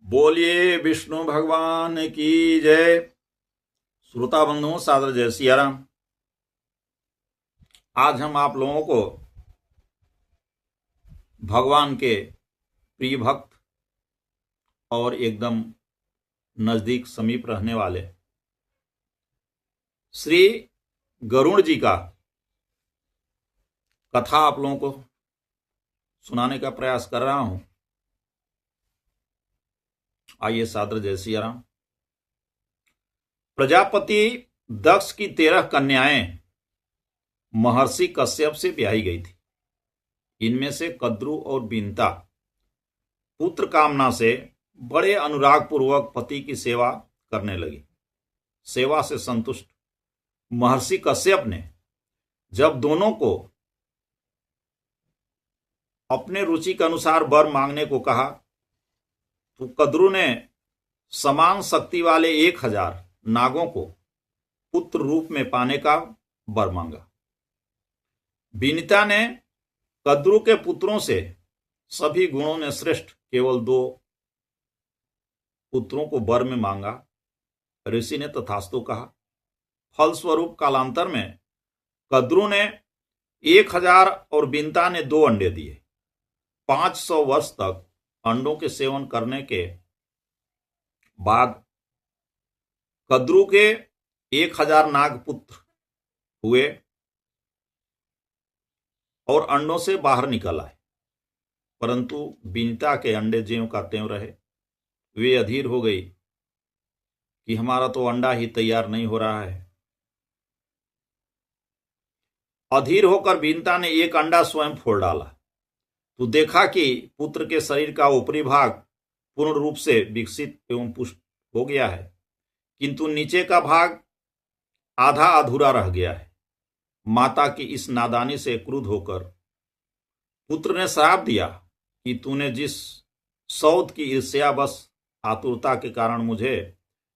बोलिए विष्णु भगवान की जय। श्रोता बंधुओं, सादर जय सियाराम। आज हम आप लोगों को भगवान के प्रिय भक्त और एकदम नजदीक समीप रहने वाले श्री गरुड़ जी का कथा आप लोगों को सुनाने का प्रयास कर रहा हूं। आइए, सादर जय सियाराम। प्रजापति दक्ष की 13 कन्याएं महर्षि कश्यप से ब्याही गई थी। इनमें से कद्रु और बिंता पुत्र कामना से बड़े अनुराग पूर्वक पति की सेवा करने लगी। सेवा से संतुष्ट महर्षि कश्यप ने जब दोनों को अपने रुचि के अनुसार वर मांगने को कहा तो कद्रु ने समान शक्ति वाले 1000 नागों को पुत्र रूप में पाने का वर मांगा। विनीता ने कद्रु के पुत्रों से सभी गुणों में श्रेष्ठ केवल 2 पुत्रों को वर में मांगा। ऋषि ने तथास्तु कहा। फलस्वरूप कालांतर में कद्रु ने 1000 और बिंता ने 2 अंडे दिए। 500 वर्ष तक अंडों के सेवन करने के बाद कद्रु के 1000 नाग पुत्र हुए और अंडों से बाहर निकल आए, परंतु विनीता के अंडे ज्यों का त्यों रहे। वे अधीर हो गई कि हमारा तो अंडा ही तैयार नहीं हो रहा है। अधीर होकर विनीता ने एक अंडा स्वयं फोड़ डाला तो देखा कि पुत्र के शरीर का ऊपरी भाग पूर्ण रूप से विकसित एवं पुष्ट हो गया है, किंतु नीचे का भाग आधा अधूरा रह गया है। माता की इस नादानी से क्रुद्ध होकर पुत्र ने श्राप दिया कि तूने जिस सौद की ईर्ष्यावश आतुरता के कारण मुझे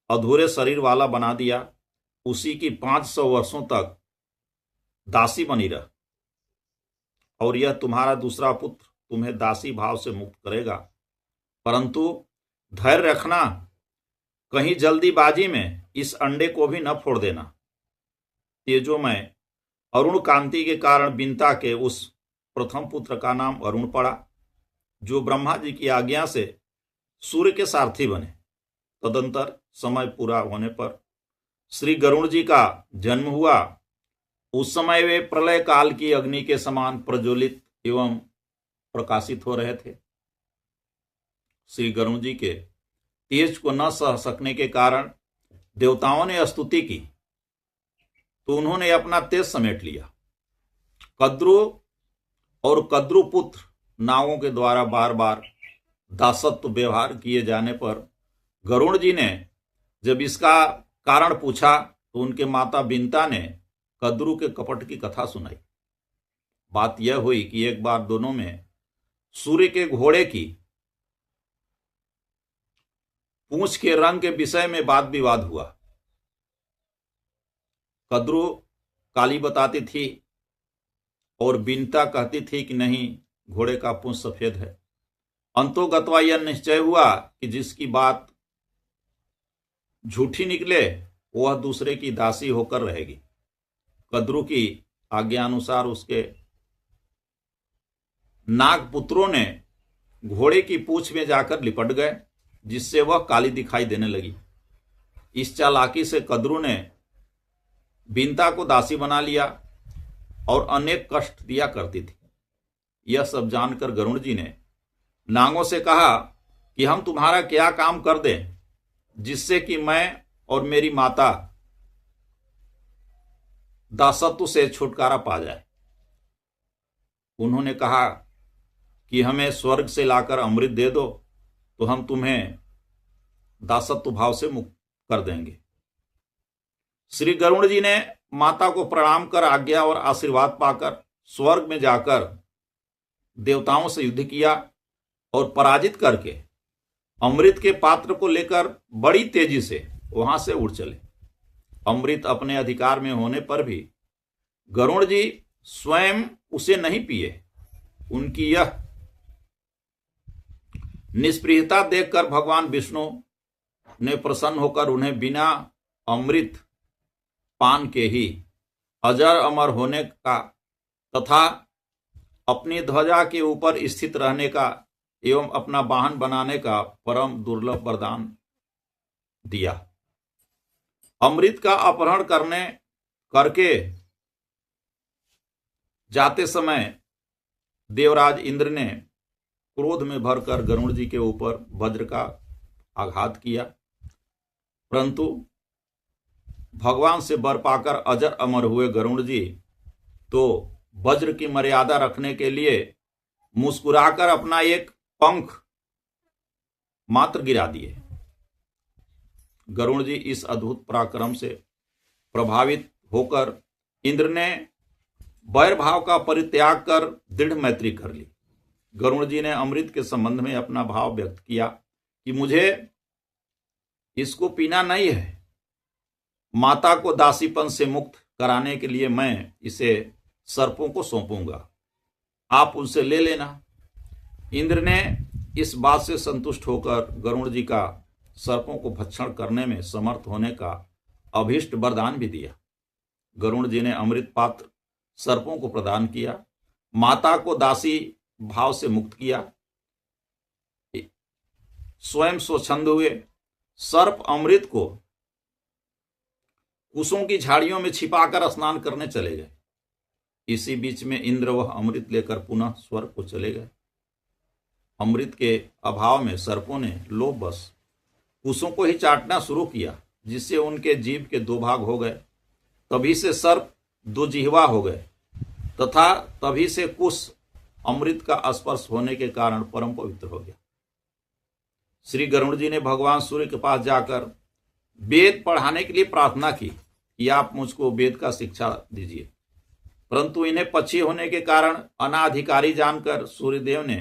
अधूरे शरीर वाला बना दिया, उसी की 500 वर्षों तक दासी बनी रह, और यह तुम्हारा दूसरा पुत्र तुम्हें दासी भाव से मुक्त करेगा। परंतु धैर्य रखना, कहीं जल्दीबाजी में इस अंडे को भी न फोड़ देना। तेजोमय अरुण कांति के कारण बिंता के उस प्रथम पुत्र का नाम अरुण पड़ा, जो ब्रह्मा जी की आज्ञा से सूर्य के सारथी बने। तदंतर समय पूरा होने पर श्री गरुड़ जी का जन्म हुआ। उस समय वे प्रलय काल की अग्नि के समान प्रज्वलित एवं प्रकाशित हो रहे थे। श्री गरुड़ जी के तेज को न सह सकने के कारण देवताओं ने स्तुति की तो उन्होंने अपना तेज समेट लिया। कद्रु और कद्रु पुत्र नागों के द्वारा बार बार दासत्व व्यवहार किए जाने पर गरुड़ जी ने जब इसका कारण पूछा तो उनके माता बिंता ने कद्रु के कपट की कथा सुनाई। बात यह हुई कि एक बार दोनों में सूर्य के घोड़े की पूंछ के रंग के विषय में वाद विवाद हुआ। कद्रु काली बताती थी और बिंता कहती थी कि नहीं, घोड़े का पूंछ सफेद है। अंतोगत्वा यह निश्चय हुआ कि जिसकी बात झूठी निकले वह दूसरे की दासी होकर रहेगी। कद्रु की आज्ञानुसार उसके नाग पुत्रों ने घोड़े की पूंछ में जाकर लिपट गए, जिससे वह काली दिखाई देने लगी। इस चालाकी से कद्रु ने बिंता को दासी बना लिया और अनेक कष्ट दिया करती थी। यह सब जानकर गरुड़ जी ने नागों से कहा कि हम तुम्हारा क्या काम कर दें जिससे कि मैं और मेरी माता दासत्व से छुटकारा पा जाए। उन्होंने कहा कि हमें स्वर्ग से लाकर अमृत दे दो तो हम तुम्हें दासत्व भाव से मुक्त कर देंगे। श्री गरुड़ जी ने माता को प्रणाम कर आज्ञा और आशीर्वाद पाकर स्वर्ग में जाकर देवताओं से युद्ध किया और पराजित करके अमृत के पात्र को लेकर बड़ी तेजी से वहां से उड़ चले। अमृत अपने अधिकार में होने पर भी गरुड़ जी स्वयं उसे नहीं पिए। उनकी यह निष्प्रियता देखकर भगवान विष्णु ने प्रसन्न होकर उन्हें बिना अमृत पान के ही अजर अमर होने का तथा अपनी ध्वजा के ऊपर स्थित रहने का एवं अपना वाहन बनाने का परम दुर्लभ वरदान दिया। अमृत का अपहरण करके जाते समय देवराज इंद्र ने क्रोध में भरकर गरुड़ जी के ऊपर वज्र का आघात किया, परंतु भगवान से वर पाकर अजर अमर हुए गरुड़ जी तो वज्र की मर्यादा रखने के लिए मुस्कुराकर अपना एक पंख मात्र गिरा दिए। गरुड़ जी इस अद्भुत पराक्रम से प्रभावित होकर इंद्र ने वैर भाव का परित्याग कर दृढ़ मैत्री कर ली। गरुड़ जी ने अमृत के संबंध में अपना भाव व्यक्त किया कि मुझे इसको पीना नहीं है, माता को दासीपन से मुक्त कराने के लिए मैं इसे सर्पों को सौंपूंगा, आप उनसे ले लेना। इंद्र ने इस बात से संतुष्ट होकर गरुड़ जी का सर्पों को भक्षण करने में समर्थ होने का अभीष्ट वरदान भी दिया। गरुड़ जी ने अमृत पात्र सर्पों को प्रदान किया, माता को दासी भाव से मुक्त किया, स्वयं स्वच्छंद हुए। सर्प अमृत को कुसों की झाड़ियों में छिपाकर स्नान करने चले गए। इसी बीच में इंद्र वह अमृत लेकर पुनः स्वर्ग को चले गए। अमृत के अभाव में सर्पों ने लोभवश कुसों को ही चाटना शुरू किया, जिससे उनके जीभ के दो भाग हो गए। तभी से सर्प दो जिह्वा हो गए तथा तभी से कुश अमृत का स्पर्श होने के कारण परम पवित्र हो गया। श्री गरुड़ जी ने भगवान सूर्य के पास जाकर वेद पढ़ाने के लिए प्रार्थना की कि आप मुझको वेद का शिक्षा दीजिए, परंतु इन्हें पक्षी होने के कारण अनाधिकारी जानकर सूर्यदेव ने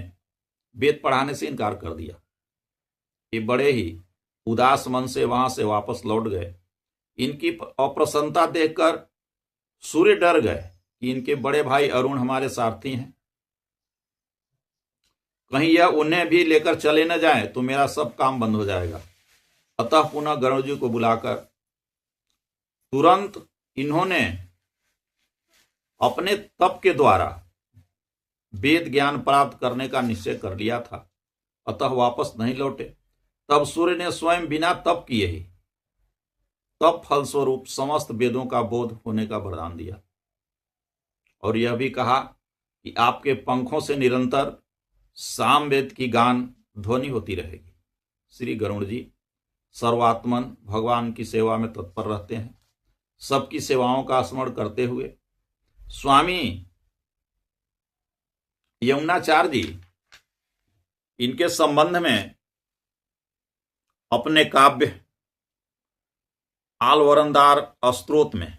वेद पढ़ाने से इनकार कर दिया। ये बड़े ही उदास मन से वहां से वापस लौट गए। इनकी अप्रसन्नता देखकर सूर्य डर गए कि इनके बड़े भाई अरुण हमारे सारथी हैं, कहीं यह उन्हें भी लेकर चले न जाए तो मेरा सब काम बंद हो जाएगा। अतः पुनः गरुड़ जी को बुलाकर तुरंत इन्होंने अपने तप के द्वारा वेद ज्ञान प्राप्त करने का निश्चय कर लिया था, अतः वापस नहीं लौटे। तब सूर्य ने स्वयं बिना तप किए ही तप फलस्वरूप समस्त वेदों का बोध होने का वरदान दिया और यह भी कहा कि आपके पंखों से निरंतर सामवेद की गान ध्वनि होती रहेगी। श्री गरुड़ जी सर्वात्मन भगवान की सेवा में तत्पर रहते हैं। सबकी सेवाओं का स्मरण करते हुए स्वामी यमुनाचार्य जी इनके संबंध में अपने काव्य आलवरंदार स्तोत्र में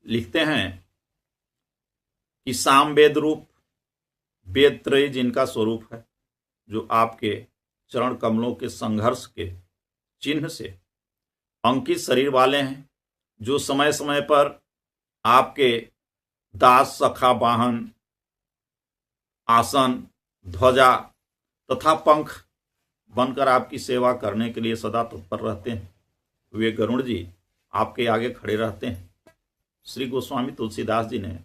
लिखते हैं कि सामवेद रूप वेद त्रयी जिनका स्वरूप है, जो आपके चरण कमलों के संघर्ष के चिन्ह से अंकित शरीर वाले हैं, जो समय समय पर आपके दास सखा वाहन आसन ध्वजा तथा पंख बनकर आपकी सेवा करने के लिए सदा तत्पर रहते हैं। वे गरुड़ जी आपके आगे खड़े रहते हैं। श्री गोस्वामी तुलसीदास जी ने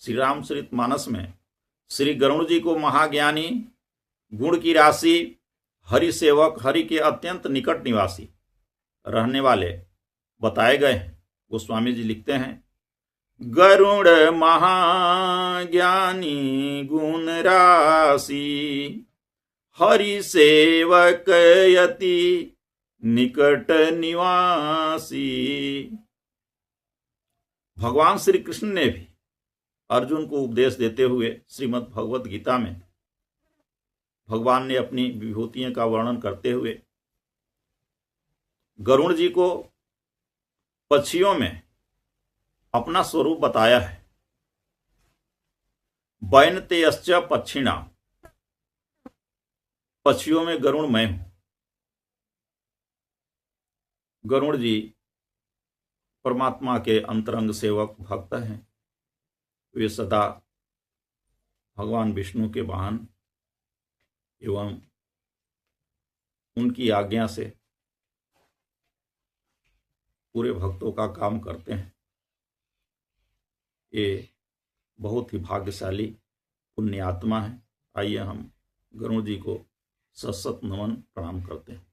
श्री रामचरितमानस में श्री गरुड़ जी को महाज्ञानी, गुण की राशि, हरि सेवक, हरि के अत्यंत निकट निवासी रहने वाले बताए गए हैं। गोस्वामी जी लिखते हैं, गरुड़ महाज्ञानी गुण राशि, हरि सेवक यति निकट निवासी। भगवान श्री कृष्ण ने भी अर्जुन को उपदेश देते हुए श्रीमद् भगवत गीता में भगवान ने अपनी विभूतियों का वर्णन करते हुए गरुड़ जी को पक्षियों में अपना स्वरूप बताया है। वैनतेयश्च पक्षिणा, पक्षियों में गरुड़ मैं हूं। गरुड़ जी परमात्मा के अंतरंग सेवक भक्त हैं। वे सदा भगवान विष्णु के वाहन एवं उनकी आज्ञा से पूरे भक्तों का काम करते हैं। ये बहुत ही भाग्यशाली पुण्यात्मा है। आइए हम गरुड़ जी को सत सत नमन प्रणाम करते हैं।